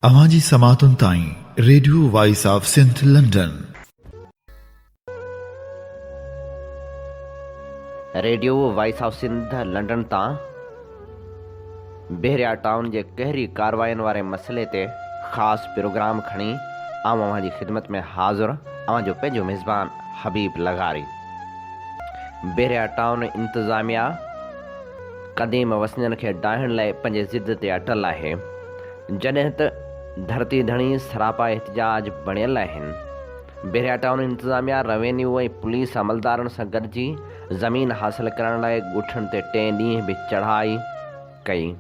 अवांजी समातुन ताईं radio voice of Sindh London. Radio voice of Sindh London तां बेहरिया टाउन जे कहरी कार्रवाइन वारे मसले ते ख़ास प्रोग्राम खणी आऊं अवां जी ख़िदमत में हाज़िर अवां जो पंहिंजो मेज़बान हबीब लगारी। बेहरिया टाउन इंतज़ामिया क़दीम वसनियन खे डाहिण लाइ पंहिंजे ज़िद ते अटल आहे। जॾहिं त धरती धणी सरापा एहतजाज बणियल आहिनि, बेहरिया टाउन इंतज़ामिया रेवेन्यू ऐं पुलिस अमलदारनि सां गॾिजी ज़मीन हासिल करण लाइ ॻोठनि ते 3 ॾींहं बि चढ़ाई कई।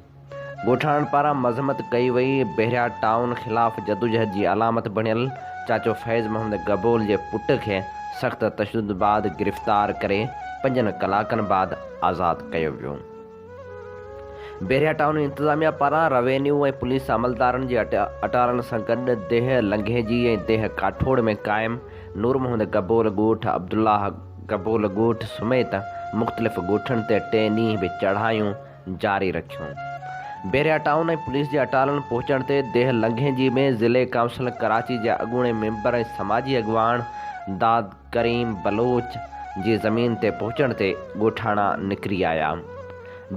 ॻोठाणनि पारां मज़म्मत कई वई बेहरिया टाउन ख़िलाफ़ जदोजहद जी अलामत बणियल चाचो फैज़ मोहम्मद गबोल जे पुट खे सख़्त तशद्दुद बाद गिरफ़्तार करे 5 कलाकनि बाद आज़ादु कयो वियो। बेहरिया टाउन इंतज़ामिया पारां रेवेन्यू ऐं पुलिस अमलदारनि जे अटारनि सां गॾु देह लंघेजी ऐं देह काठोड़ में क़ाइमु नूर मोहम्मद गबोल ॻोठ, अब्दुल्लाह गबोल ॻोठ समेत मुख़्तलिफ़ ॻोठनि ते 3 ॾींहं बि चढ़ायूं जारी रखियूं। बेहरिया टाउन ऐं पुलिस जे अटारनि पहुचण ते देह लंघेजी में ज़िले काउंसिल कराची जा अॻूणे मेंबर ऐं समाजी अॻवान दाद करीम बलोच जी ज़मीन ते पहुचण ते ॻोठाणा निकिरी आया,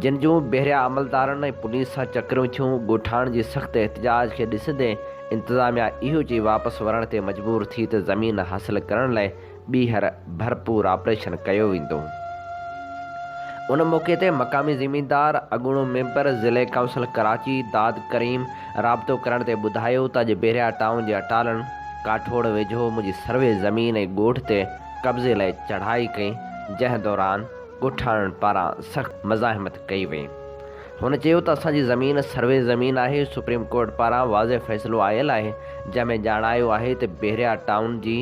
जिन जूं बेहरिया अमलदारनि ऐं पुलिस सां चकरियूं थियूं। ॻोठाण जी सख़्त एहतजाज खे ॾिसंदे इंतज़ामिया इहो चई वापसि वरण ते मजबूर थी त ज़मीन हासिल करण लाइ ॿीहर भरपूर ऑपरेशन कयो वेंदो। उन मौक़े ते मक़ामी ज़मीनदार अॻूणो मेंबर ज़िले काउंसिल कराची दाद करीम राब्तो करण ते ॿुधायो त अॼु बेहरिया टाउन जे अटालनि काठोड़ वेझो मुंहिंजी सर्वे ज़मीन ऐं ॻोठ ते कब्ज़े लाइ चढ़ाई कई, जंहिं दौरान ॻोठाणनि पारां सख़्त मज़ाहिमत कई वई। हुन चयो त असांजी ज़मीन सर्वे ज़मीन आहे। सुप्रीम कोर्ट पारां वाज़े फ़ैसिलो आयल आहे, जंहिंमें ॼाणायो आहे त बेहरिया टाउन जी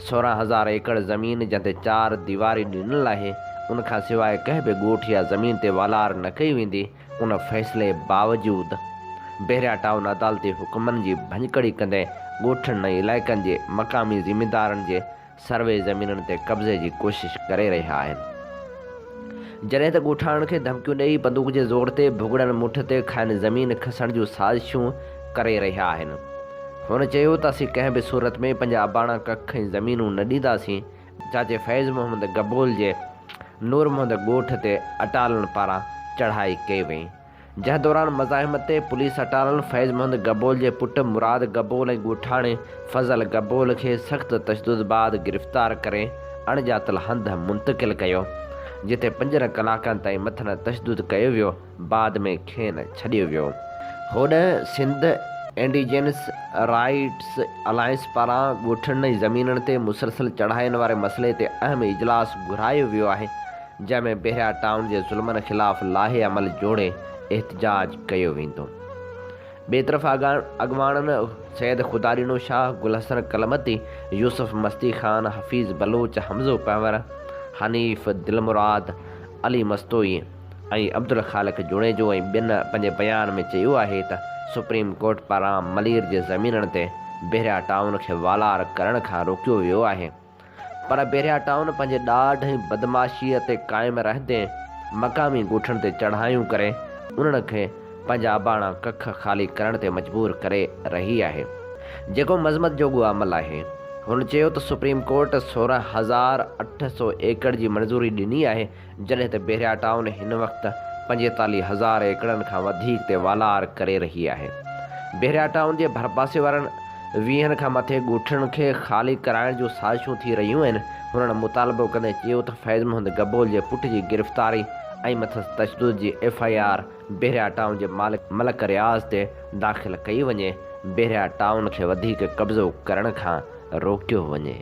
16,000 एकड़ ज़मीन जंहिं ते 4 दीवारी ॾिनल आहे, उनखां सवाइ कंहिं बि ॻोठ या ज़मीन ते वालार न कई वेंदी। उन फ़ैसिले बावजूदि बेहरिया टाउन अदालती हुकुमनि जी भञकड़ी कंदे ॻोठनि ऐं इलाइक़नि जे मक़ामी ज़मीनदारनि जे सर्वे ज़मीननि ते कब्ज़े जी कोशिश करे रहिया आहिनि। जॾहिं त ॻोठाणनि खे धमकियूं ॾेई बंदूक जे ज़ोर ते भुॻड़नि मुठ ते खैन ज़मीन खसण जूं साज़िशूं करे रहिया आहिनि। हुन चयो त असीं कंहिं बि सूरत में पंहिंजा अबाणा कख ऐं ज़मीनूं न ॾींदासीं। चाचे फैज़ मोहम्मद गबोल जे नूर मोहम्मद ॻोठ ते अटालनि पारां चढ़ाई कई वई, जंहिं दौरान मज़ाहिमत ते पुलिस अटालनि फैज़ मोहम्मद गबोल जे पुट मुराद गबोल ऐं ॻोठाणे फज़ल गबोल खे सख़्त तशद्दुद बाद गिरफ़्तार करे अणॼातल हंधि मुंतक़िल कयो, जिते 5 कलाकनि ताईं मथां तशद्दुद कयो वियो। बाद में खेनि छॾियो वियो। होॾे सिंध इंडिजेनस राइट्स अलायंस पारां ॻोठनि ऐं ज़मीननि ते मुसलसल चढ़ाइनि वारे मसइले ते अहम इजलास घुरायो वियो आहे, जंहिंमें बेहरिया टाउन जे ज़ुल्मनि ख़िलाफ़ लाहे अमल जोड़े एहतजाज कयो वेंदो। ॿिए तरफ़ अॻवाननि सैद खुदारीनो शाह, गुलहसन कलमती, यूसुफ मस्ती ख़ान, हफ़ीज़ बलोच, हमज़ो पंवर, हनीफ़ दिलमुराद, अली मस्तोई ऐं अब्दुल ख़ालिक जुणेजो ऐं ॿियनि पंहिंजे बयान में चयो आहे त सुप्रीम कोर्ट पारां मलीर जे ज़मीननि ते बेहरिया टाउन खे वालार करण खां रोकियो वियो आहे, पर बेहरिया टाउन पंहिंजे ॾाढ ऐं बदमाशीअ ते क़ाइमु रहंदे मक़ामी ॻोठनि ते चढ़ायूं करे उन्हनि खे पंहिंजा अबाणा कख ख़ाली करण ते मजबूर करे रही आहे, जेको मज़म्मत जोॻो अमल आहे। हुन चयो त सुप्रीम कोर्ट 16,800 एकड़ जी मंज़ूरी ॾिनी आहे, जॾहिं त बेहरिया टाउन हिन वक़्तु 45,000 एकड़नि खां वधीक ते वालार करे रही आहे। बेहरिया टाउन जे भरपासे वारनि 20 खां मथे ॻोठनि खे ख़ाली कराइण जूं साज़िशूं थी रहियूं आहिनि। हुननि मुतालबो कंदे चयो त फैज़ मोहम्मद गबोल जे पुट जी गिरफ़्तारी ऐं मथां तशद्दुद जी FIR बेहरिया टाउन जे मलक रियाज़ ते दाख़िल कई वञे, बेहरिया टाउन खे वधीक कब्ज़ो करण खां रोकियो वञे।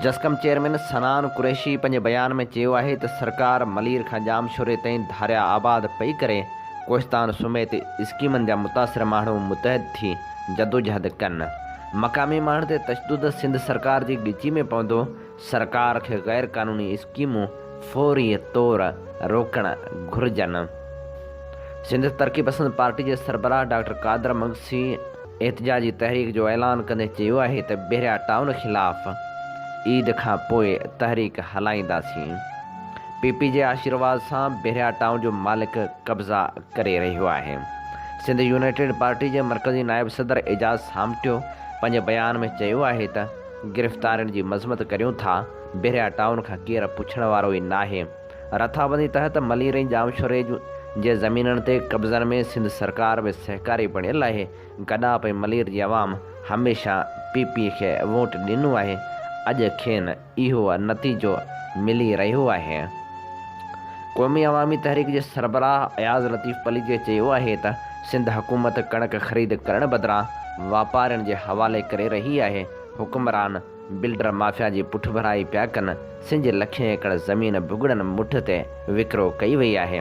जस्कम चेयरमैन सनान कुरैशी पंहिंजे बयान में चयो आहे त सरकार मलीर खां जामशोरे ताईं धारिया आबाद पई करे कोहिस्तान समेत स्कीमनि जा मुतासिर माण्हू मुतहद थी जदोजहद कनि। मक़ामी माण्हुनि ते तशद्दुद सिंध सरकार जी ॻिची में पवंदो। सरकार खे गैर क़ानूनी स्कीमूं फौरी तौर रोकण घुरिजनि। सिंध तरक़ी पसंद पार्टी जे सरबराह डॉक्टर कादर मगसी एहतजाजी तहरीक जो ऐलान कंदे चयो आहे त बेहरिया टाउन ख़िलाफ़ ईद खां पोइ तहरीक हलाईंदासीं। PP जे आशीर्वाद सां बेहरिया टाउन जो मालिक कब्ज़ा करे रहियो आहे। सिंध यूनाइटेड पार्टी जे मरकज़ी नायब सदर एजाज़ सामटियो पंहिंजे बयान में चयो आहे त गिरफ़्तारियुनि जी मज़म्मत करियूं था, बेरिया टाउन खां केरु पुछण वारो ई नाहे। रथाबंदी तहत मलीर ऐं जामशोरे जे ज़मीननि ते कब्ज़नि में सिंध सरकार में सहकारी बणियल आहे। गॾाप ऐं मलीर जी अवाम हमेशह PP खे वोट ॾिनो आहे। अॼु खेनि इहो नतीजो मिली रहियो आहे। क़ौमी अवामी तहरीक जे सरबराह अयाज़ लतीफ़ पलीजे चयो आहे त सिंध हुकूमत कणक ख़रीद करण बदिरां वापारियुनि जे हवाले करे रही आहे। हुकुमरान बिल्डर माफ़िया जी पुठभराई पिया कनि। सिंध जे लखें एकड़ ज़मीन भुॻड़नि मुठ ते विकिरो कई वई आहे।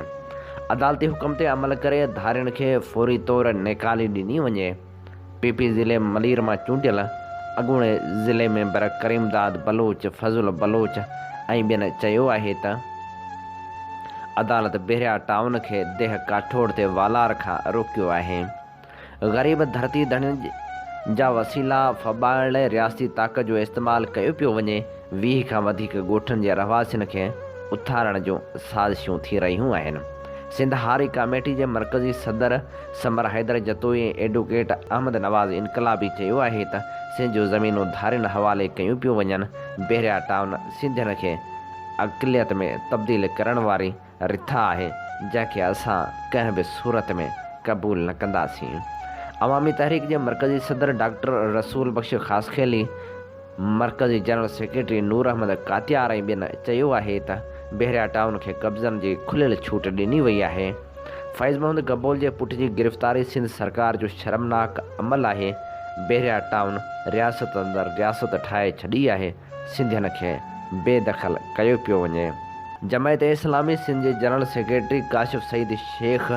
अदालती हुकुम ते अमल करे धारियुनि खे फ़ौरी तौरु निकाली ॾिनी वञे। PP ज़िले मलीर मां चूंडियल अॻूणे ज़िले मेंबर करीमदाद बलोच, फज़ुल बलोच ऐं ॿियनि चयो आहे त अदालत बेरिया टाउन खे देह काठोड़ ते वालार खां रोकियो आहे। ग़रीब धरती धणियुनि जा वसीला फॿाइण लाइ रियासती ताक़त जो इस्तेमालु कयो पियो वञे। 20 खां वधीक ॻोठनि जे रहवासियुनि खे उथारण जूं साज़िशूं थी रहियूं आहिनि। सिंध हारी कमेटी जे मरकज़ी सदर समर हैदर जतोई ऐं एडवोकेट अहमद नवाज़ इनकलाबी चयो आहे त सिंध जूं ज़मीनूं धारियुनि हवाले कयूं पियूं वञनि। बेरिया टाउन सिंधियुनि खे अक़लियत में तब्दील करण वारी रिथा आहे, जंहिंखे असां कंहिं बि सूरत में क़बूल न कंदासीं। अवामी तहरीक जे मरकज़ी सदर डॉक्टर रसूल बख्श ख़ासखेली, मरकज़ी जनरल सेक्रेटरी नूर अहमद कातियार ऐं ॿियनि चयो आहे त बेरिया टाउन खे कब्ज़नि जी खुलियल छूट ॾिनी वई आहे। फैज़ मोहम्मद गबोल जे पुट जी गिरफ़्तारी सिंध सरकार जो शर्मनाक अमल आहे। बेरिया टाउन रियासत अंदरि रियासत ठाहे छॾी आहे। सिंधियुनि खे बेदख़ल कयो पियो वञे। जमायत इस्लामी सिंध जे जनरल सेक्रेटरी काशिफ़ सईद शेख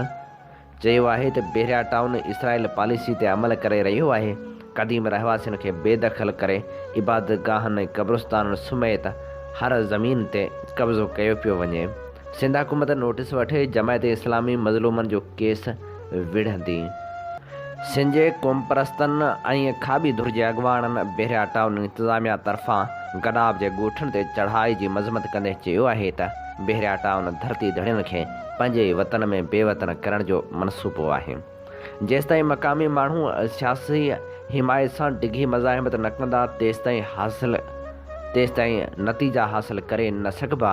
चयो आहे त बेरिया टाउन इसराइल पॉलिसी ते अमल करे रहियो आहे। क़दीम रहवासियुनि खे बेदख़ल करे इबादतगाहनि ऐं क़ब्रिस्ताननि समेत हर ज़मीन ते कब्ज़ो कयो पियो वञे। सिंध हुकूमत नोटिस वठे जमायत इस्लामी मज़लूमनि जो केस विढ़ंदी। सिंध जे क़ौमपरस्तनि ऐं खाॿी धुर जे अॻवाननि बेरिया टाउन इंतिज़ामिया तरफ़ां गडाब जे ॻोठनि ते चढ़ाई जी मज़म्मत कंदे चयो आहे त बेरिया टाउन धरती धड़ियुनि खे पंहिंजे ई वतन में बेवतन करण जो मनसूबो आहे। जेसिताईं मक़ामी माण्हू सियासी हिमायत सां डिघी मज़ाहिमत न कंदा, तेसिताईं नतीजा हासिल करे न सघिबा।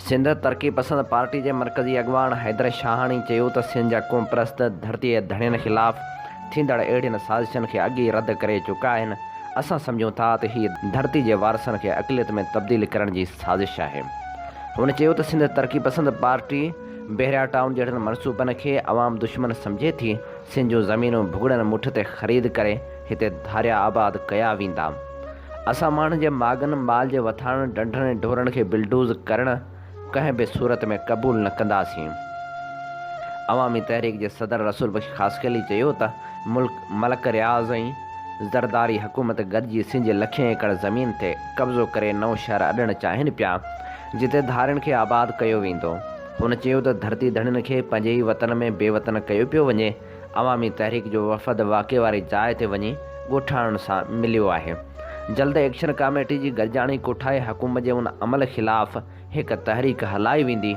सिंध तरक़ी पसंद पार्टी जे मरकज़ी अॻवान हैदर शाहानी चयो त सिंध जा क़ौमपरस्त धरतीअ धड़ियुनि ख़िलाफ़ थींदड़ अहिड़ियुनि साज़िशुनि खे अॻे ई रद्द करे चुका आहिनि। असां सम्झूं था त हीअ धरती जे वारसनि खे अक़लियत में तब्दील करण जी साज़िश आहे। हुन चयो त सिंध तरक़ी पसंद पार्टी बेरिया टाउन जहिड़नि मनसूबनि खे अवाम दुश्मन सम्झे थी। सिंध जूं ज़मीनूं भुॻड़नि मुठ ते ख़रीद करे हिते धारिया आबाद कया वेंदा। असां माण्हुनि जे माॻनि माल जे वथाणनि डंडनि ऐं ढोरनि खे बिल्डोज़ करणु कंहिं बि सूरत में क़बूल न कंदासीं। अवामी तहरीक जे सदर रसूल बख्श ख़ासखेली चयो त मलक रियाज़ ऐं ज़रदारी हुकूमत गॾिजी सिंध जे लखें एकड़ ज़मीन ते कब्ज़ो करे नओं शहर अॾणु चाहिनि पिया, जिते धारियुनि खे आबाद कयो वेंदो। हुन चयो त धरती धड़ियुनि खे पंहिंजे ई वतन में बेवतन कयो पियो वञे। अवामी तहरीक जो वफ़द वाक़े वारी जाइ ते वञी ॻोठाणनि सां मिलियो आहे। जल्द एक्शन कमेटी जी गॾिजाणी कोठाए हुकूमत जे उन अमल ख़िलाफ़ हिकु तहरीक हलाई वेंदी।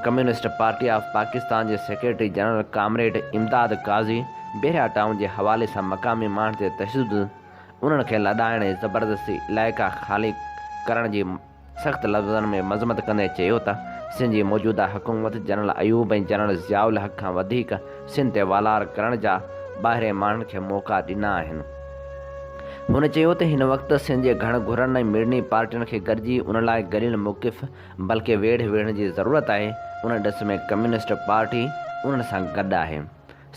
Communist party of Pakistan J secretary general comrade इमदाद काज़ी बेरिया टाउन जे हवाले सां मक़ामी माण्हुनि ते तशद्दुद, उन्हनि खे लॾाइण ऐं ज़बरदस्ती इलाइक़ा ख़ाली करण जी सख़्तु लफ़्ज़नि में मज़म्मत कंदे चयो त सिंध जी मौजूदा हुकूमत जनरल अयूब ऐं जनरल ज़ियाउल हक़ खां वधीक सिंध ते वालार करण जा ॿाहिरे माण्हुनि खे मौक़ा ॾिना आहिनि। हुन चयो त हिन वक़्तु सिंध जे घण घुरनि ऐं मिड़नी पार्टियुनि खे गॾिजी उन लाइ गॾियल मौक़िफ़ बल्कि वेढ़ वेहण जी ज़रूरत आहे। उन ॾिस में कम्युनिस्ट पार्टी उन्हनि सां गॾु आहे।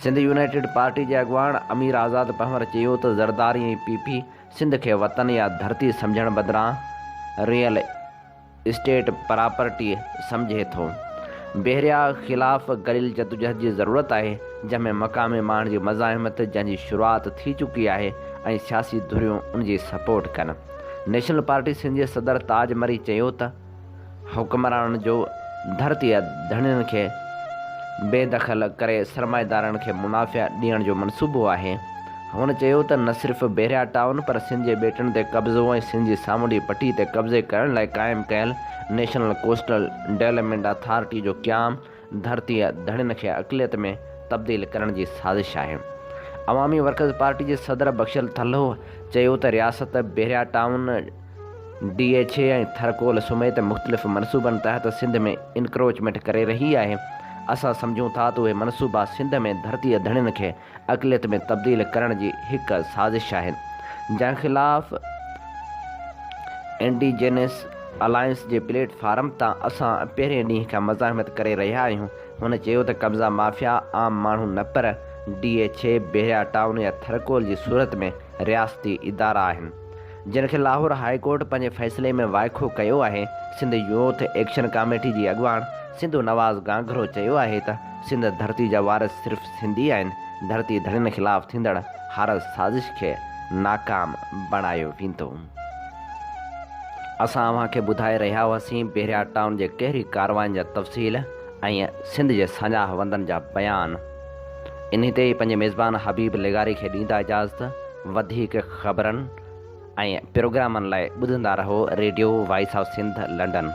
सिंध यूनाइटेड पार्टी जे अॻवान अमीर आज़ाद पहवर चयो त ज़रदारी ऐं PP सिंध खे वतन या धरती सम्झण बदिरां रियल इस्टेट प्रॉपर्टी सम्झे थो। बेरिया ख़िलाफ़ गॾियल जदोजहद जी ज़रूरत आहे, जंहिंमें मक़ामी माण्हुनि जी मज़ाहिमत जंहिंजी शुरूआति थी चुकी आहे ऐं सियासी धुरियूं उनजी सपोर्ट कनि। नेशनल पार्टी सिंध जे सदर ताज मरी चयो त हुक्मराननि जो धरतीअ धड़ियुनि खे बेदख़ल करे सरमाएदारनि खे मुनाफ़िया ॾियण जो मनसूबो आहे। हुन चयो त न सिर्फ़ु बेरिया टाउन पर सिंध जे ॿेटनि ते कब्ज़ो ऐं सिंध जी सामूंडी पटी ते कब्ज़े करण लाइ क़ाइमु कयल नेशनल कोस्टल डेवलपमेंट अथॉरिटी जो क़याम धरतीअ धड़ियुनि खे अक़लियत में तब्दील करण जी साज़िश आहे। अवामी वर्कर्स पार्टी जे सदर बख्शल थल्लो चयो त रियासत बेरिया टाउन DHA ऐं थरकोल समेत मुख़्तलिफ़ मनसूबनि तहत सिंध में इंक्रोचमेंट करे रही आहे। असां सम्झूं था त उहे मनसूबा सिंध में धरतीअ धणियुनि खे अक़लियत में तब्दील करण जी हिकु साज़िश आहे, जंहिं ख़िलाफ़ इंडिजेनस अलायंस जे प्लेटफार्म तां असां पहिरें ॾींहं खां मज़ाहमत करे रहिया आहियूं। हुन चयो त कब्ज़ा माफ़िया आम माण्हू न पर DHA बेरिया टाउन या थरकोल जी सूरत में रियासती इदारा आहिनि, जिन खे लाहौर हाई कोर्ट पंहिंजे फ़ैसिले में वाइखो कयो आहे। सिंध यूथ एक्शन कमेटी जी अॻुवाण सिंधु नवाज़ गांघरो चयो आहे त सिंध धरती जा वारिस सिर्फ़ु सिंधी आहिनि। धरती धड़ियुनि ख़िलाफ़ थींदड़ हर साज़िश खे नाकाम बणायो वेंदो। असां अव्हांखे ॿुधाए रहिया हुआसीं बेरिया टाउन जे कहिड़ी कारवायुनि जा तफ़सील ऐं सिंध जे साञा हवंदनि जा बयान। इन ते ई पंहिंजे मेज़बान हबीब लेगारी खे ॾींदा इजाज़त। वधीक ख़बरनि ऐं प्रोग्रामनि लाइ ॿुधंदा रहो radio voice of Sindh London.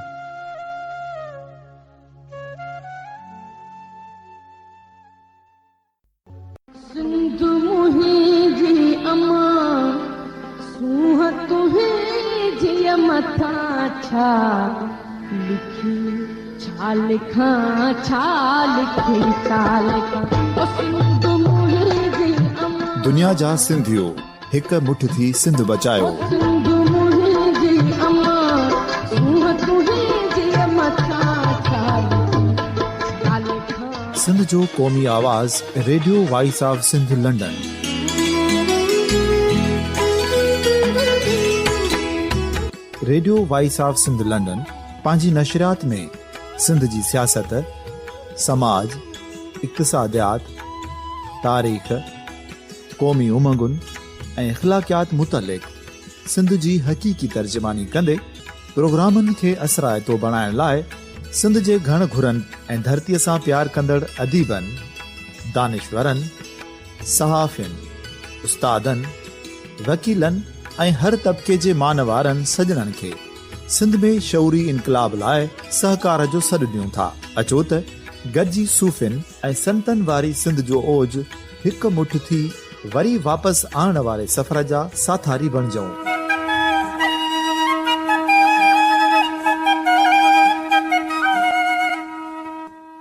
Sindh मुंहिंजी अमा सूंह तुंहिंजी मथा छा लिखी छा लिखां छा लिखी छा लिखां। सिंध मुंहिंजी अमा दुनिया जा सिंधियो हिक मुठ थी सिंध बचायो। सिंध मुंहिंजी अमा सूंह तुंहिंजी मथा छा लिखां। सिंध जो क़ौमी आवाज़ radio voice of Sindh London. Radio voice of Sindh London पंहिंजी नशरियात में सिंध जी सियासत, समाज, इक़्तिसादियात, तारीख़, क़ौमी उमंगुनि ऐं अख़लाक़ियात मुतलिक़ सिंध जी हक़ीक़ी तर्जुमानी कंदे प्रोग्रामनि खे असराइतो बणाइण लाइ सिंध जे घण घुरनि ऐं धरतीअ सां प्यार कंदड़ अदीबनि, दानिश्वरनि, सहाफ़ियुनि, उस्तादनि, वकीलनि ऐं हर तबिके जे मानवारनि सजणनि खे सिंध में शऊरी इनक़लाब लाइ सहकार जो सॾु ॾियूं था। अचो त गॾिजी सूफ़ियुनि ऐं संतनि वारी सिंध जो ओज हिकु मुठ थी वरी वापसि आणण वारे सफ़र जा साथारी बणिजऊं।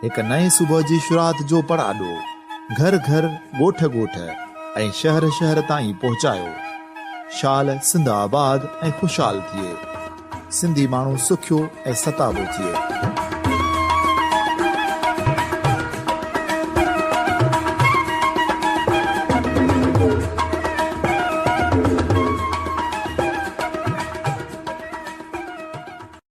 हिकु नए सुबुह जी शुरूआत जो पड़ाॾो घर घर, ॻोठ ॻोठ ऐं शहर शहर ताईं पहुचायो। शाल सिंध आबाद ऐं ख़ुशहाल थिए, सिंधी माण्हू सुखियो ऐं सताबो थिए।